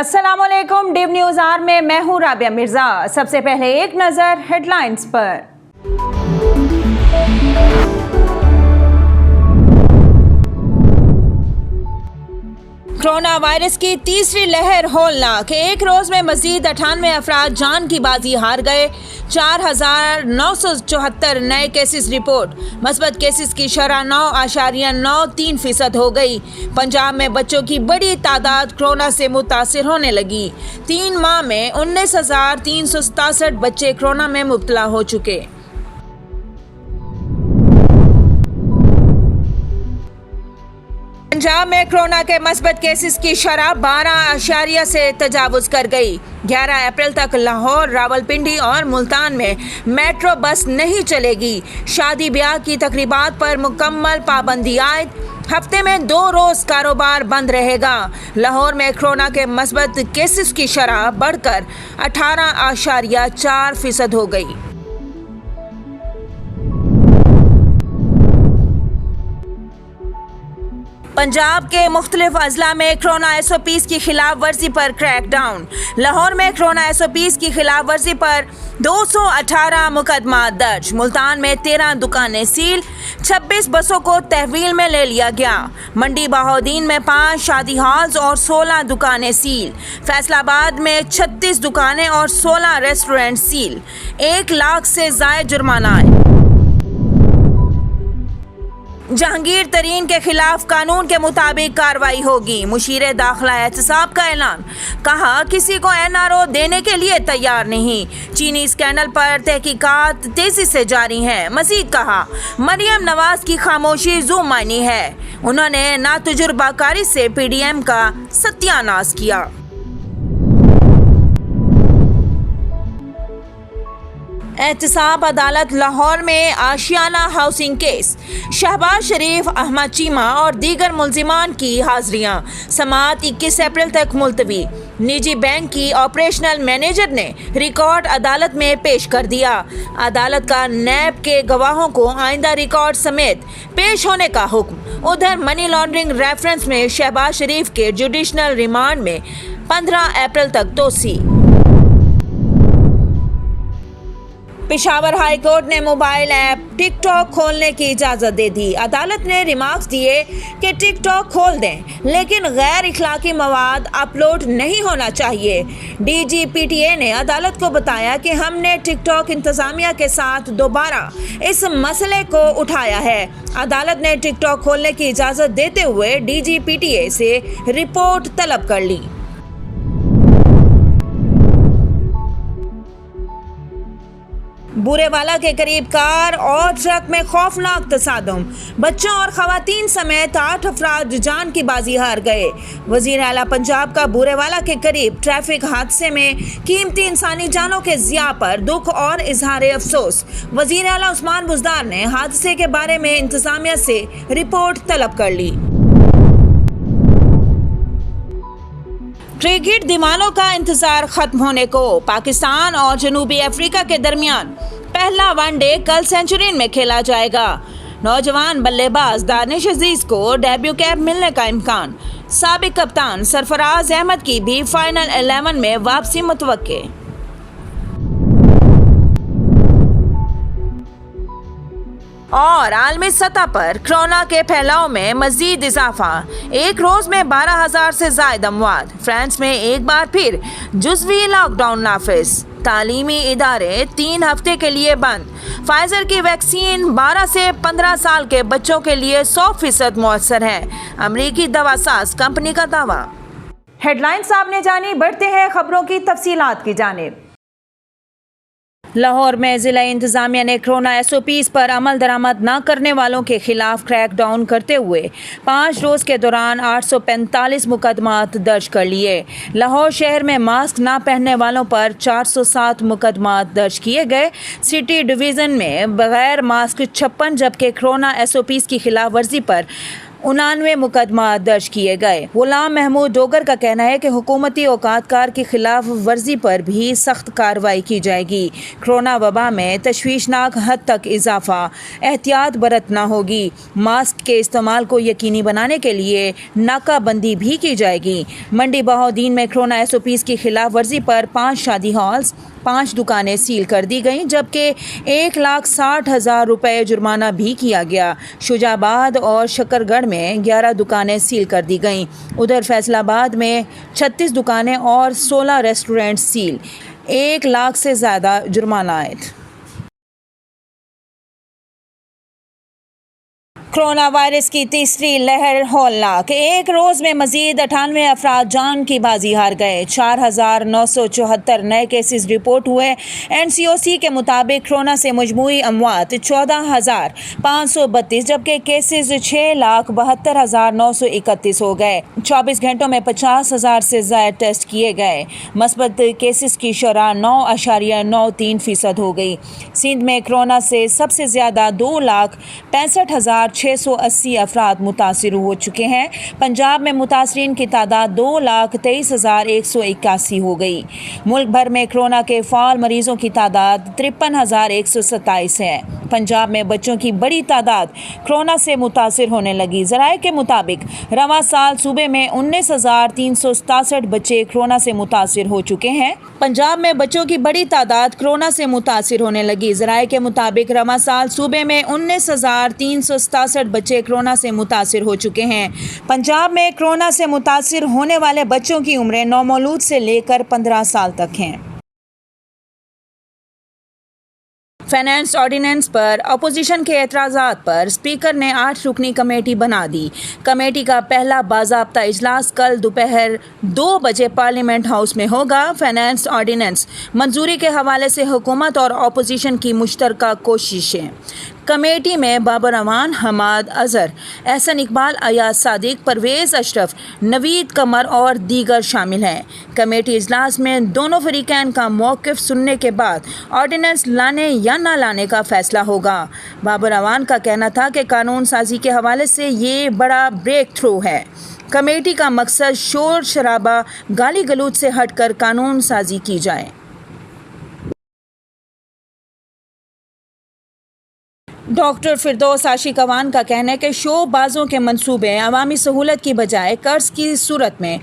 अस्सलाम वालेकुम। Div news are में मैं हूँ राबिया मिर्जा। सबसे पहले एक नज़र हेडलाइंस पर। कोरोना वायरस की तीसरी लहर होलनाक। एक रोज में मजीद 98 अफराद जान की बाजी हार गए। 4,974 नए केसेस रिपोर्ट। मस्बत केसेस की शरह 9.93% हो गई। पंजाब में बच्चों की बड़ी तादाद कोरोना से मुतासिर होने लगी। 3 माह में 19,367 बच्चे कोरोना में मुब्तला हो चुके। पंजाब में कोरोना के मस्बत केसेस की शरह 12 से तजावुज कर गई। 11 अप्रैल तक लाहौर, रावलपिंडी और मुल्तान में मेट्रो बस नहीं चलेगी। शादी ब्याह की तकरीबात पर मुकम्मल पाबंदी आयद। हफ्ते में 2 रोज कारोबार बंद रहेगा। लाहौर में कोरोना के मस्बत केसेस की शरह बढ़कर 18.4% हो गई। पंजाब के मुख्तलिफ अजला में कोरोना SOPs की खिलाफ वर्जी पर क्रैकडाउन। लाहौर में कोरोना SOPs की खिलाफ वर्जी पर 218 मुकदमा दर्ज। मुल्तान में 13 दुकानें सील। 26 बसों को तहवील में ले लिया गया। मंडी बहाउद्दीन में 5 शादी हॉल्स और 16 दुकानें सील। फैसलाबाद में 36 दुकानें और 16 रेस्टोरेंट सील। 1 लाख से ज़ायद जुर्माना है। जहांगीर तरीन के खिलाफ कानून के मुताबिक कार्रवाई होगी। मुशीर दाखिला एहतसाब का ऐलान। कहा, किसी को NRO देने के लिए तैयार नहीं। चीनी स्कैंडल पर तहकीकात तेजी से जारी हैं। मजीद कहा, मरियम नवाज की खामोशी ज़ू मायनी है। उन्होंने नातजुर्बाकारी से PDM का सत्यानाश किया। एहतसाब अदालत लाहौर में आशियाना हाउसिंग केस। शहबाज शरीफ, अहमद चीमा और दीगर मुल्जिमान की हाजिरियां। समाअत 21 अप्रैल तक मुलतवी। निजी बैंक की ऑपरेशनल मैनेजर ने रिकॉर्ड अदालत में पेश कर दिया। अदालत का नैब के गवाहों को आइंदा रिकॉर्ड समेत पेश होने का हुक्म। उधर मनी लॉन्ड्रिंग रेफरेंस में शहबाज शरीफ के जुडिशनल रिमांड में 15 अप्रैल तक तोसी। पेशावर हाई कोर्ट ने मोबाइल ऐप टिकटॉक खोलने की इजाज़त दे दी। अदालत ने रिमार्क्स दिए कि टिकटॉक खोल दें, लेकिन गैर इखलाकी मवाद अपलोड नहीं होना चाहिए। DGPTA ने अदालत को बताया कि हमने टिकटॉक इंतज़ामिया के साथ दोबारा इस मसले को उठाया है। अदालत ने टिकटॉक खोलने की इजाज़त देते हुए DGPTA से रिपोर्ट तलब कर ली। बूरेवाला के करीब कार और ट्रक में खौफनाक तसादुम। बच्चों और खवातीन समेत 8 अफराद जान की बाजी हार गए। वजीर आला पंजाब का बूरेवाला के करीब ट्रैफिक हादसे में कीमती इंसानी जानों के ज़िया पर दुख और इजहार अफसोस। वजीर आला उस्मान बुज़दार ने हादसे के बारे में इंतजामिया से रिपोर्ट तलब कर ली। क्रिकेट दीवानों का इंतजार खत्म होने को। पाकिस्तान और जनूबी अफ्रीका के दरमियान पहला वनडे कल सेंचुरियन में खेला जाएगा। नौजवान बल्लेबाज दानिश अजीज को डेब्यू कैप मिलने का इम्कान। साबिक कप्तान सरफराज अहमद की भी फाइनल 11 में वापसी मुतवक्के। और आलमी सतह पर कोरोना के फैलाव में मजीद इजाफा। एक रोज में 12,000 से ज्यादा अमवात। फ्रांस में एक बार फिर जुज़वी लॉकडाउन नाफिज। तालीमी इदारे 3 हफ्ते के लिए बंद। फाइजर की वैक्सीन 12 से 15 साल के बच्चों के लिए 100% मुयस्सर है। अमरीकी दवासाज कंपनी का दावा। हेडलाइंस आपने जानी, बढ़ते हैं खबरों की तफसीलात की जानिब। लाहौर में ज़िला इंतज़ामिया ने कोरोना SOPs पर अमल दरामद न करने वालों के खिलाफ क्रैकडाउन करते हुए 5 रोज़ के दौरान 845 मुकदमात दर्ज कर लिए। लाहौर शहर में मास्क न पहनने वालों पर 407 मुकदमात दर्ज किए गए। सिटी डिवीज़न में बगैर मास्क 56 जबकि कोरोना SOPs की खिलाफ वर्जी पर 99 मुकदमा दर्ज किए गए। गुलाम महमूद डोगर का कहना है कि हुकूमती औकातकार की खिलाफ वर्जी पर भी सख्त कार्रवाई की जाएगी। कोरोना वबा में तशवीशनाक हद तक इजाफा, एहतियात बरतना होगी। मास्क के इस्तेमाल को यकीनी बनाने के लिए नाकाबंदी भी की जाएगी। मंडी बहाउद्दीन में कोरोना SOPs की खिलाफ वर्जी पर 5 शादी हॉल्स, 5 दुकानें सील कर दी गईं, जबकि 1,60,000 रुपये जुर्माना भी किया गया। शुजाबाद और शकरगढ़ में 11 दुकानें सील कर दी गईं। उधर फैसलाबाद में 36 दुकानें और 16 रेस्टोरेंट सील, 1 लाख से ज़्यादा जुर्माना आयद। कोरोना वायरस की तीसरी लहर हौलनाक, एक रोज़ में मजीद 98 अफराद जान की बाजी हार गए। 4,974 नए केसेस रिपोर्ट हुए। NCOC के मुताबिक कोरोना से मजमूई अमवात 14,532, जबकि केसेस 6,72,931 हो गए। 24 घंटों में 50,000 से ज़ायद टेस्ट किए गए। मस्बत केसेस की शरह 9.93% हो गई। सिंध में कोरोना से सबसे ज़्यादा 2,65,680 अफराद मुतासिर हो चुके हैं। पंजाब में मुतासरीन की तादाद 2,23,181 हो गई। मुल्क भर में कोरोना के फ़ाल मरीजों की तादाद 53,127 है। पंजाब में बच्चों की बड़ी तादाद कोरोना से मुतासिर होने लगी। ज़राए के मुताबिक रवां साल सूबे में 19,367 बच्चे कोरोना से मुतासिर हो चुके हैं। पंजाब में बच्चों की बड़ी तादाद कोरोना से मुतासिर होने लगी। ज़राए के मुताबिक रवां साल सूबे में 19,367 बच्चे कोरोना से मुतासिर हो चुके हैं। पंजाब में कोरोना से मुतासिर होने वाले बच्चों की उम्रें नौमौलूद से लेकर 15 साल तक हैं। फाइनेंस ऑर्डिनेंस पर अपोजिशन के एतराज़ात पर स्पीकर ने 8 रुकनी कमेटी बना दी। कमेटी का पहला बाज़ाब्ता इजलास कल दोपहर 2 बजे पार्लियामेंट हाउस में होगा। फाइनेंस ऑर्डिनेंस मंजूरी के हवाले से हुकूमत और अपोजिशन की मुश्तरका कोशिशें। कमेटी में बाबर अवान, हमाद अजहर, एहसन इकबाल, अयाज सादिक, परवेज़ अशरफ, नवीद कमर और दीगर शामिल हैं। कमेटी इजलास में दोनों फरीकैन का मौक़िफ़ सुनने के बाद ऑर्डिनेंस लाने या ना लाने का फ़ैसला होगा। बाबर अवान का कहना था कि कानून साजी के हवाले से ये बड़ा ब्रेक थ्रू है। कमेटी का मकसद शोर शराबा, गाली गलौज से हटकर कानून साजी की जाए। डॉक्टर फिरदौस आशिक अवान का कहना है कि शोबाजों के मंसूबे अवामी सहूलत की बजाय कर्ज की सूरत में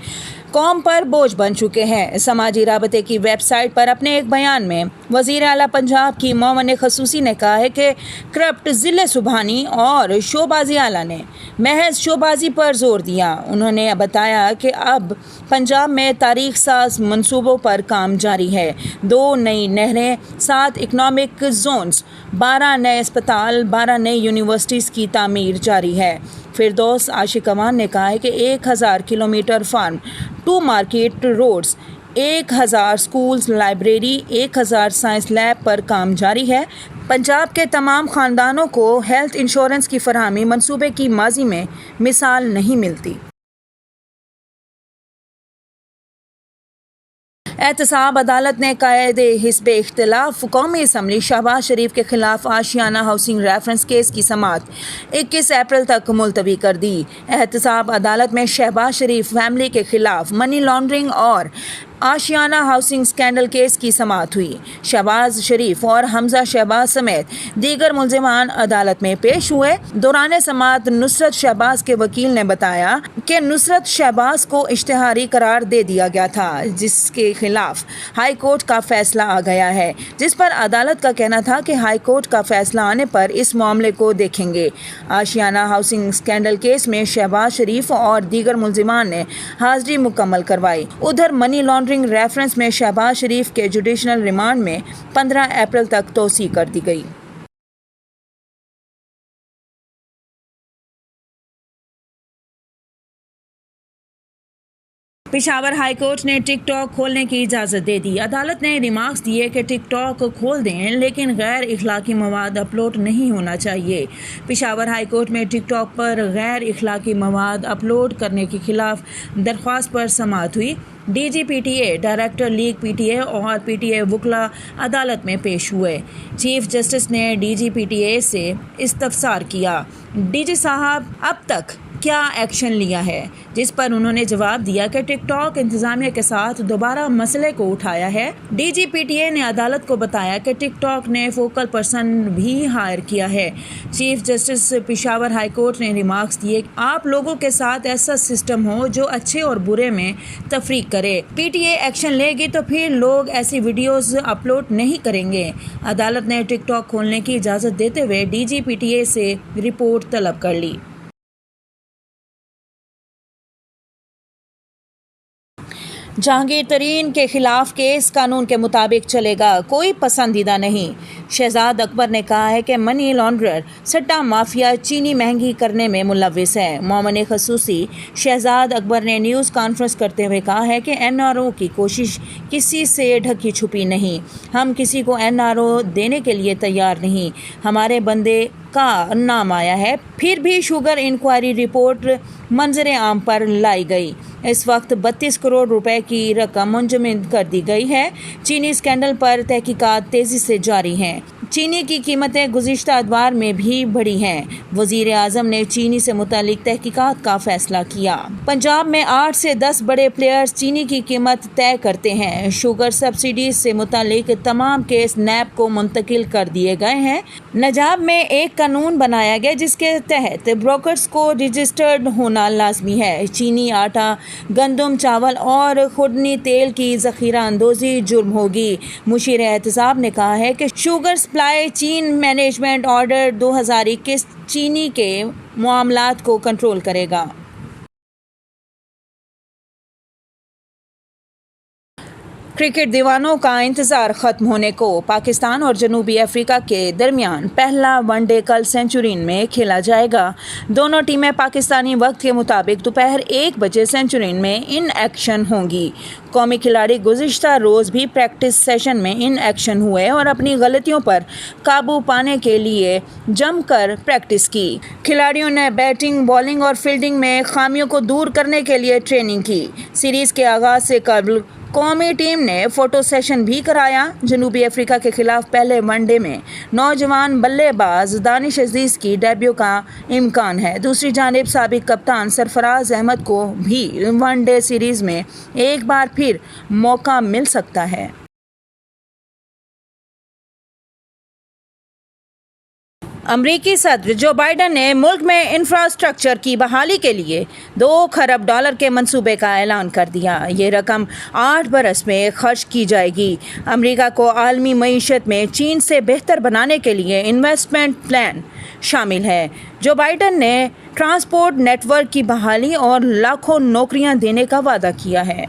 कौम पर बोझ बन चुके हैं। समाजी राबते की वेबसाइट पर अपने एक बयान में वज़ीर आला पंजाब की मोमन खसूसी ने कहा है कि करप्ट ज़िले सुबहानी और शोबाजी आला ने महज शोबाजी पर जोर दिया। उन्होंने बताया कि अब पंजाब में तारीख साज मंसूबों पर काम जारी है। 2 नई नहरें, 7 इकनॉमिक जोन्स, 12 नए अस्पताल, 12 नई यूनिवर्सिटीज़ की तामीर जारी है। फिरदौस आशिक अवान ने कहा है कि 1,000 kilometre farm to market roads, 1,000 schools, library, 1,000 science lab पर काम जारी है। पंजाब के तमाम ख़ानदानों को हेल्थ इंश्योरेंस की फरहमी मंसूबे की माजी में मिसाल नहीं मिलती। एहतसाब अदालत ने कायदे हिस्बे इख्तिलाफ कौमी असम्बली शहबाज शरीफ के खिलाफ आशियाना हाउसिंग रेफरेंस केस की समाअत 21 अप्रैल तक मुलतवी कर दी। एहतसाब अदालत में शहबाज शरीफ फैमिली के खिलाफ मनी लॉन्ड्रिंग और आशियाना हाउसिंग स्कैंडल केस की समाअत हुई। शहबाज शरीफ और हमजा शहबाज समेत दीगर मुल्ज़िमान अदालत में पेश हुए। दौरान समाअत नुसरत शहबाज के वकील ने बताया कि नुसरत शहबाज को इश्तिहारी करार दे दिया गया था, जिसके खिलाफ हाई कोर्ट का फैसला आ गया है, जिस पर अदालत का कहना था कि हाई कोर्ट का फैसला आने पर इस मामले को देखेंगे। आशियाना हाउसिंग स्कैंडल केस में शहबाज शरीफ और दीगर मुल्ज़िमान ने हाज़िरी मुकम्मल करवाई। उधर मनी लॉन्ड्रिंग रेफरेंस में शहबाज शरीफ के जुडिशनल रिमांड में 15 अप्रैल तक तोसी कर दी गई। पेशावर हाई कोर्ट ने टिक टॉक खोलने की इजाज़त दे दी। अदालत ने रिमार्क्स दिए कि टिक टॉक खोल दें, लेकिन गैर इखलाकी मवाद अपलोड नहीं होना चाहिए। पेशावर हाई कोर्ट में टिक टॉक पर गैर इखलाकी मवाद अपलोड करने के खिलाफ दरख्वास्त पर समाअत हुई। DG-PTA, डायरेक्टर लीग PTA और PTA वकला अदालत में पेश हुए। चीफ जस्टिस ने DG-PTA से इस्तफसार किया। DG साहब, अब तक کیا ایکشن لیا ہے، جس پر انہوں نے جواب دیا کہ ٹک ٹاک انتظامیہ کے ساتھ دوبارہ مسئلے کو اٹھایا ہے۔ D G P T A نے عدالت کو بتایا کہ ٹک ٹاک نے فوکل پرسن بھی ہائر کیا ہے۔ Chief justice Peshawar high court نے ریمارکس دیے کہ آپ لوگوں کے ساتھ ایسا سسٹم ہو جو اچھے اور برے میں تفریق کرے۔ پی ٹی اے ایکشن لے گی تو پھر لوگ ایسی ویڈیوز اپلوڈ نہیں کریں گے۔ عدالت نے ٹک ٹاک کھولنے کی اجازت دیتے ہوئے D G P T A سے رپورٹ طلب کر لی۔ جہانگیر ترین کے خلاف کیس قانون کے مطابق چلے گا، کوئی پسندیدہ نہیں۔ شہزاد اکبر نے کہا ہے کہ منی لانڈرر سٹا مافیا چینی مہنگی کرنے میں ملوث ہے۔ مومن خصوصی شہزاد اکبر نے نیوز کانفرنس کرتے ہوئے کہا ہے کہ این آر او کی کوشش کسی سے ڈھکی چھپی نہیں، ہم کسی کو این آر او دینے کے لیے تیار نہیں، ہمارے بندے کا نام آیا ہے۔ پھر بھی شوگر انکوائری رپورٹ منظر عام پر لائی گئی۔ اس وقت 32 کروڑ روپے کی رقم منجمد کر دی گئی ہے۔ چینی اسکینڈل پر تحقیقات تیزی سے جاری ہیں۔ چینی کی قیمتیں گزشتہ ادوار میں بھی بڑھی ہیں۔ وزیر اعظم نے چینی سے متعلق تحقیقات کا فیصلہ کیا۔ پنجاب میں 8 سے 10 بڑے پلیئرز چینی کی قیمت طے کرتے ہیں۔ شوگر سبسڈیز سے متعلق تمام کیس نیب کو منتقل کر دیے گئے ہیں۔ نجاب میں ایک قانون بنایا گیا جس کے تحت بروکرز کو رجسٹرڈ ہونا لازمی ہے۔ چینی آٹا، گندم، چاول اور خوردنی تیل کی ذخیرہ اندوزی جرم ہوگی۔ مشیر احتساب نے کہا ہے کہ sugar supply chain management order 2021 چینی کے معاملات کو کنٹرول کرے گا۔ کرکٹ دیوانوں کا انتظار ختم ہونے کو، پاکستان اور جنوبی افریقہ کے درمیان پہلا ون ڈے کل سینچورین میں کھیلا جائے گا۔ دونوں ٹیمیں پاکستانی وقت کے مطابق دوپہر 1 بجے سینچورین میں ان ایکشن ہوں گی۔ قومی کھلاڑی گزشتہ روز بھی پریکٹس سیشن میں ان ایکشن ہوئے اور اپنی غلطیوں پر قابو پانے کے لیے جم کر پریکٹس کی۔ کھلاڑیوں نے بیٹنگ، بالنگ اور فیلڈنگ میں خامیوں کو دور کرنے کے لیے ٹریننگ کی۔ سیریز کے آغاز سے قبل قومی ٹیم نے فوٹو سیشن بھی کرایا۔ جنوبی افریقہ کے خلاف پہلے ون ڈے میں نوجوان بلے باز دانش عزیز کی ڈیبیو کا امکان ہے۔ دوسری جانب سابق کپتان سرفراز احمد کو بھی ون ڈے سیریز میں ایک بار پھر موقع مل سکتا ہے۔ امریکی صدر جو بائیڈن نے ملک میں انفراسٹرکچر کی بحالی کے لیے $2 کھرب کے منصوبے کا اعلان کر دیا۔ یہ رقم 8 برس میں خرچ کی جائے گی۔ امریکہ کو عالمی معیشت میں چین سے بہتر بنانے کے لیے انویسٹمنٹ پلان شامل ہے۔ جو بائیڈن نے ٹرانسپورٹ نیٹ ورک کی بحالی اور لاکھوں نوکریاں دینے کا وعدہ کیا ہے۔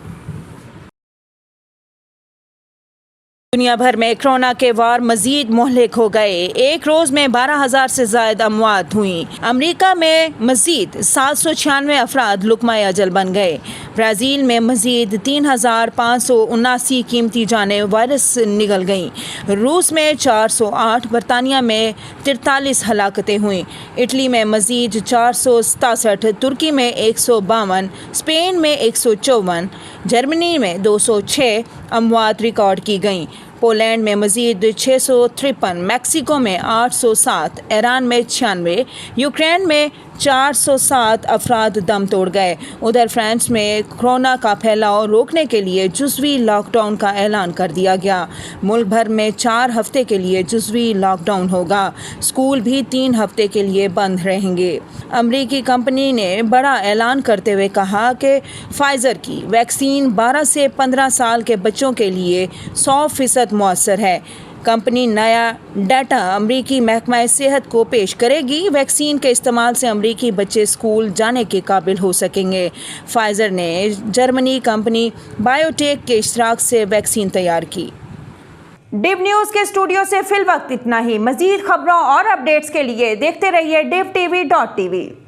دنیا بھر میں کورونا کے وار مزید مہلک ہو گئے۔ ایک روز میں 12,000 سے زائد اموات ہوئیں۔ امریکہ میں مزید 796 افراد لقمہ اجل بن گئے۔ برازیل میں مزید 3,579 قیمتی جانیں وائرس سے نگل گئیں۔ روس میں 408، برطانیہ میں 43 ہلاکتیں ہوئیں۔ اٹلی میں مزید 467، ترکی میں 152، اسپین میں 154، جرمنی میں 206 اموات ریکارڈ کی گئیں۔ پولینڈ میں مزید 653، میکسیکو میں 807، ایران میں 96، یوکرین میں 407 افراد دم توڑ گئے۔ ادھر فرانس میں کورونا کا پھیلاؤ روکنے کے لیے جزوی لاک ڈاؤن کا اعلان کر دیا گیا۔ ملک بھر میں 4 ہفتے کے لیے جزوی لاک ڈاؤن ہوگا۔ اسکول بھی 3 ہفتے کے لیے بند رہیں گے۔ امریکی کمپنی نے بڑا اعلان کرتے ہوئے کہا کہ فائزر کی ویکسین 12 سے 15 سال کے بچوں کے لیے 100% مؤثر ہے۔ کمپنی نیا ڈیٹا امریکی محکمہ صحت کو پیش کرے گی۔ ویکسین کے استعمال سے امریکی بچے اسکول جانے کے قابل ہو سکیں گے۔ فائزر نے جرمنی کمپنی بائیو ٹیک کے اشتراک سے ویکسین تیار کی۔ ڈیو نیوز کے اسٹوڈیو سے فی الوقت اتنا ہی۔ مزید خبروں اور اپڈیٹس کے لیے دیکھتے رہیے DivTV.tv۔